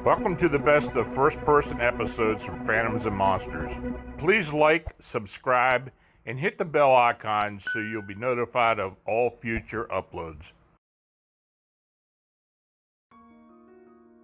Welcome to the best of first-person episodes from Phantoms and Monsters. Please like, subscribe, and hit the bell icon so you'll be notified of all future uploads.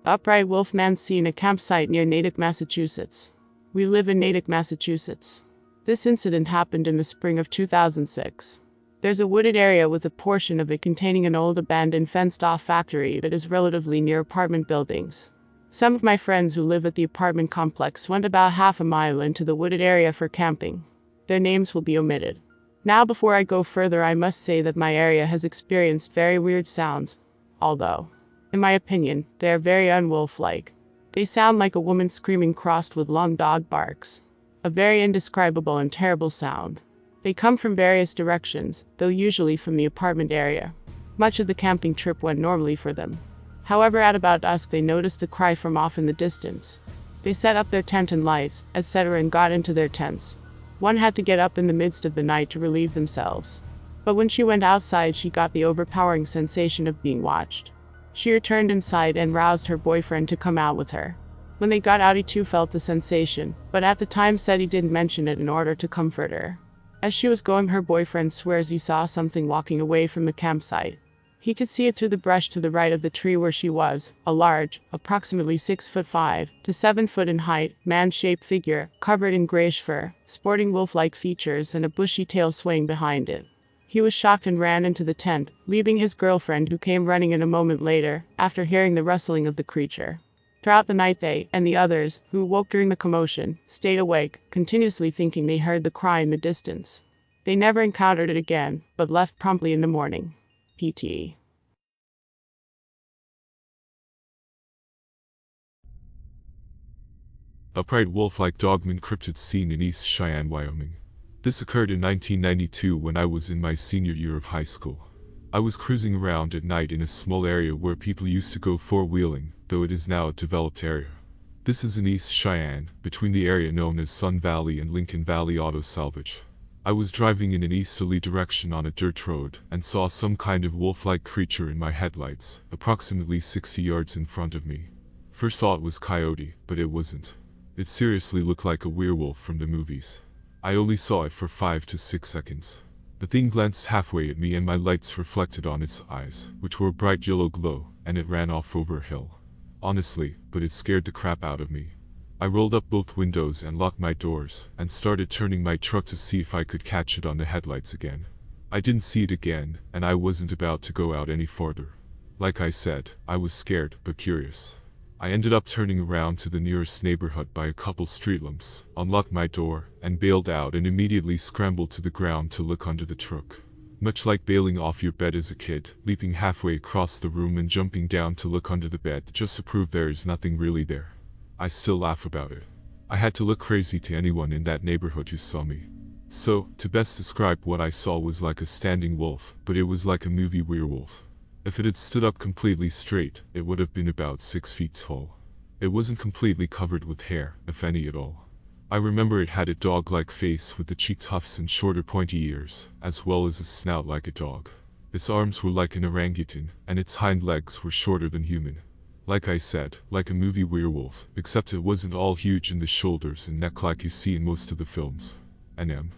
Upright wolfman seen at campsite near Natick, Massachusetts. We live in Natick, Massachusetts. This incident happened in the spring of 2006. There's a wooded area with a portion of it containing an old abandoned fenced-off factory that is relatively near apartment buildings. Some of my friends who live at the apartment complex went about half a mile into the wooded area for camping. Their names will be omitted. Now, before I go further, I must say that my area has experienced very weird sounds. Although, in my opinion, they are very unwolf-like. They sound like a woman screaming crossed with long dog barks. A very indescribable and terrible sound. They come from various directions, though usually from the apartment area. Much of the camping trip went normally for them. However, at about dusk they noticed the cry from off in the distance. They set up their tent and lights, etc., and got into their tents. One had to get up in the midst of the night to relieve themselves. But when she went outside, she got the overpowering sensation of being watched. She returned inside and roused her boyfriend to come out with her. When they got out, he too felt the sensation, but at the time said he didn't mention it in order to comfort her. As she was going, her boyfriend swears he saw something walking away from the campsite. He could see it through the brush to the right of the tree where she was, a large, approximately 6'5" to 7 foot in height, man-shaped figure, covered in grayish fur, sporting wolf-like features and a bushy tail swaying behind it. He was shocked and ran into the tent, leaving his girlfriend, who came running in a moment later, after hearing the rustling of the creature. Throughout the night they, and the others, who awoke during the commotion, stayed awake, continuously thinking they heard the cry in the distance. They never encountered it again, but left promptly in the morning. PT. Upright wolf-like Dogman cryptid seen in East Cheyenne, Wyoming. This occurred in 1992 when I was in my senior year of high school. I was cruising around at night in a small area where people used to go four-wheeling, though it is now a developed area. This is in East Cheyenne, between the area known as Sun Valley and Lincoln Valley Auto Salvage. I was driving in an easterly direction on a dirt road and saw some kind of wolf-like creature in my headlights, approximately 60 yards in front of me. First thought was coyote, but it wasn't. It seriously looked like a werewolf from the movies. I only saw it for 5 to 6 seconds. The thing glanced halfway at me and my lights reflected on its eyes, which were a bright yellow glow, and it ran off over a hill. Honestly, but it scared the crap out of me. I rolled up both windows and locked my doors, and started turning my truck to see if I could catch it on the headlights again. I didn't see it again, and I wasn't about to go out any farther. Like I said, I was scared, but curious. I ended up turning around to the nearest neighborhood by a couple street lamps, unlocked my door, and bailed out and immediately scrambled to the ground to look under the truck. Much like bailing off your bed as a kid, leaping halfway across the room and jumping down to look under the bed just to prove there is nothing really there. I still laugh about it. I had to look crazy to anyone in that neighborhood who saw me. So, to best describe what I saw was like a standing wolf, but it was like a movie werewolf. If it had stood up completely straight, it would have been about 6 feet tall. It wasn't completely covered with hair, if any at all. I remember it had a dog-like face with the cheek tufts and shorter pointy ears, as well as a snout like a dog. Its arms were like an orangutan, and its hind legs were shorter than human. Like I said, like a movie werewolf, except it wasn't all huge in the shoulders and neck like you see in most of the films. NM.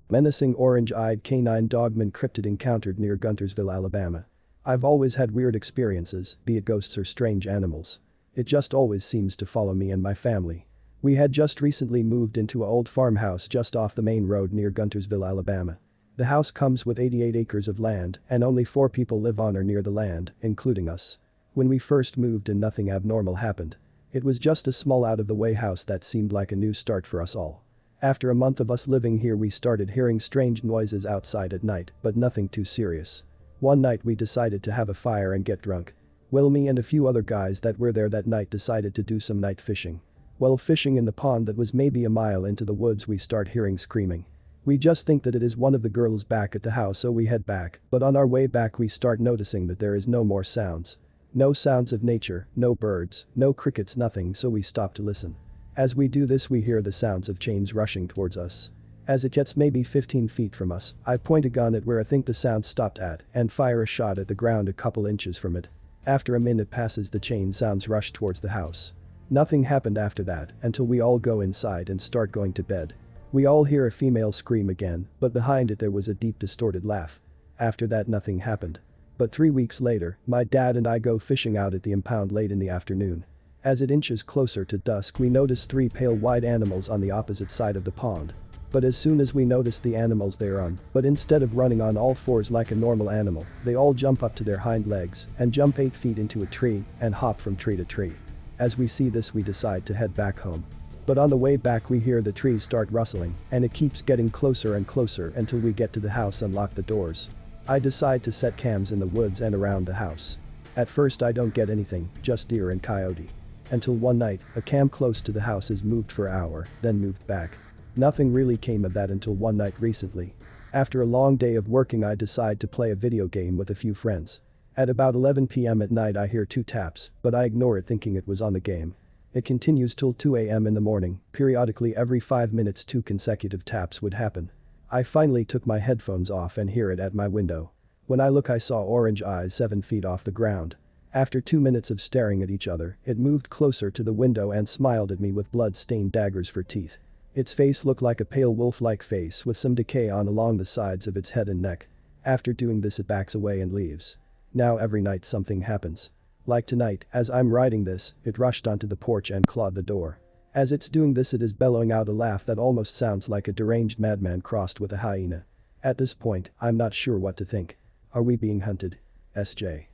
Menacing orange-eyed canine Dogman cryptid encountered near Guntersville, Alabama. I've always had weird experiences, be it ghosts or strange animals. It just always seems to follow me and my family. We had just recently moved into an old farmhouse just off the main road near Guntersville, Alabama. The house comes with 88 acres of land, and only 4 people live on or near the land, including us. When we first moved in, nothing abnormal happened. It was just a small out-of-the-way house that seemed like a new start for us all. After a month of us living here, we started hearing strange noises outside at night, but nothing too serious. One night we decided to have a fire and get drunk. Well, me and a few other guys that were there that night decided to do some night fishing. While fishing in the pond that was maybe a mile into the woods, we start hearing screaming. We just think that it is one of the girls back at the house, so we head back, but on our way back we start noticing that there is no more sounds. No sounds of nature, no birds, no crickets, nothing, so we stop to listen. As we do this, we hear the sounds of chains rushing towards us. As it gets maybe 15 feet from us, I point a gun at where I think the sound stopped at and fire a shot at the ground a couple inches from it. After a minute passes, the chain sounds rush towards the house. Nothing happened after that until we all go inside and start going to bed. We all hear a female scream again, but behind it there was a deep distorted laugh. After that nothing happened. But 3 weeks later, my dad and I go fishing out at the impound late in the afternoon. As it inches closer to dusk, we notice 3 pale white animals on the opposite side of the pond. But as soon as we notice the animals, they run, but instead of running on all fours like a normal animal, they all jump up to their hind legs and jump 8 feet into a tree and hop from tree to tree. As we see this, we decide to head back home. But on the way back we hear the trees start rustling, and it keeps getting closer and closer until we get to the house and lock the doors. I decide to set cams in the woods and around the house. At first I don't get anything, just deer and coyote. Until one night, a cam close to the house is moved for an hour, then moved back. Nothing really came of that until one night recently. After a long day of working, I decide to play a video game with a few friends. At about 11 p.m. at night I hear 2 taps, but I ignore it thinking it was on the game. It continues till 2 a.m. in the morning, periodically every 5 minutes 2 consecutive taps would happen. I finally took my headphones off and hear it at my window. When I look, I saw orange eyes 7 feet off the ground. After 2 minutes of staring at each other, it moved closer to the window and smiled at me with blood-stained daggers for teeth. Its face looked like a pale wolf-like face with some decay on along the sides of its head and neck. After doing this, it backs away and leaves. Now every night something happens. Like tonight, as I'm writing this, it rushed onto the porch and clawed the door. As it's doing this, it is bellowing out a laugh that almost sounds like a deranged madman crossed with a hyena. At this point, I'm not sure what to think. Are we being hunted? SJ.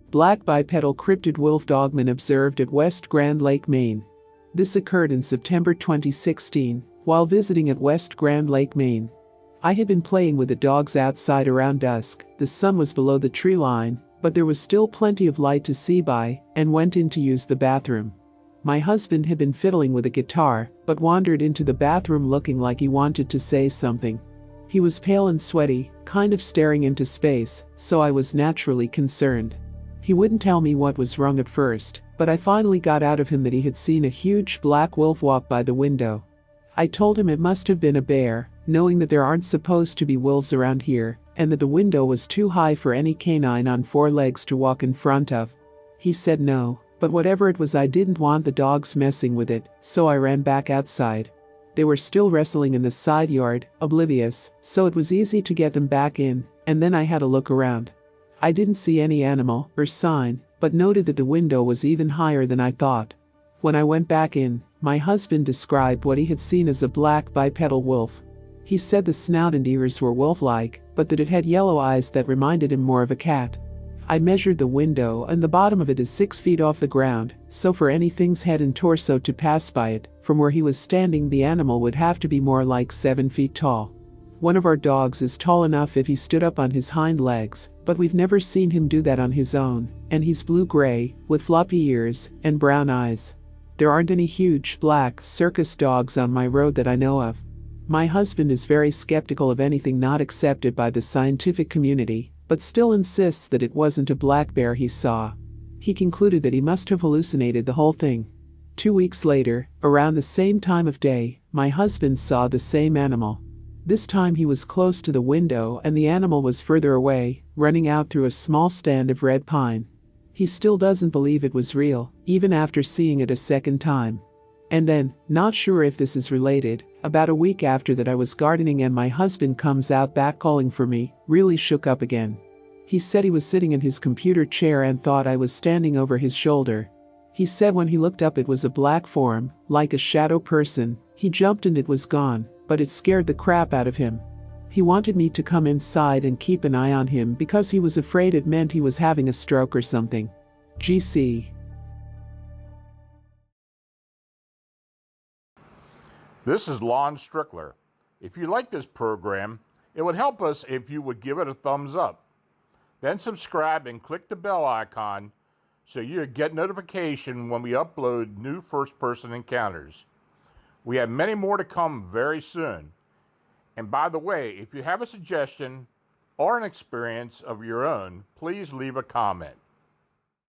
Black bipedal cryptid wolf Dogman observed at West Grand Lake, Maine. This occurred in September 2016, while visiting at West Grand Lake, Maine. I had been playing with the dogs outside around dusk. The sun was below the tree line, but there was still plenty of light to see by, and went in to use the bathroom. My husband had been fiddling with a guitar, but wandered into the bathroom looking like he wanted to say something. He was pale and sweaty, kind of staring into space, so I was naturally concerned. He wouldn't tell me what was wrong at first, but I finally got out of him that he had seen a huge black wolf walk by the window. I told him it must have been a bear, knowing that there aren't supposed to be wolves around here, and that the window was too high for any canine on 4 legs to walk in front of. He said no, but whatever it was, I didn't want the dogs messing with it, so I ran back outside. They were still wrestling in the side yard, oblivious, so it was easy to get them back in, and then I had a look around. I didn't see any animal or sign, but noted that the window was even higher than I thought. When I went back in, my husband described what he had seen as a black bipedal wolf. He said the snout and ears were wolf-like, but that it had yellow eyes that reminded him more of a cat. I measured the window, and the bottom of it is 6 feet off the ground, so for anything's head and torso to pass by it, from where he was standing, the animal would have to be more like 7 feet tall. One of our dogs is tall enough if he stood up on his hind legs, but we've never seen him do that on his own, and he's blue-gray, with floppy ears and brown eyes. There aren't any huge, black, circus dogs on my road that I know of. My husband is very skeptical of anything not accepted by the scientific community, but still insists that it wasn't a black bear he saw. He concluded that he must have hallucinated the whole thing. 2 weeks later, around the same time of day, my husband saw the same animal. This time he was close to the window and the animal was further away, running out through a small stand of red pine. He still doesn't believe it was real, even after seeing it a second time. And then, not sure if this is related, about a week after that I was gardening and my husband comes out back calling for me, really shook up again. He said he was sitting in his computer chair and thought I was standing over his shoulder. He said when he looked up it was a black form, like a shadow person. He jumped and it was gone, but it scared the crap out of him. He wanted me to come inside and keep an eye on him because he was afraid it meant he was having a stroke or something. GC. This is Lon Strickler. If you like this program, it would help us if you would give it a thumbs up. Then subscribe and click the bell icon so you get notification when we upload new first-person encounters. We have many more to come very soon. And by the way, if you have a suggestion or an experience of your own, please leave a comment.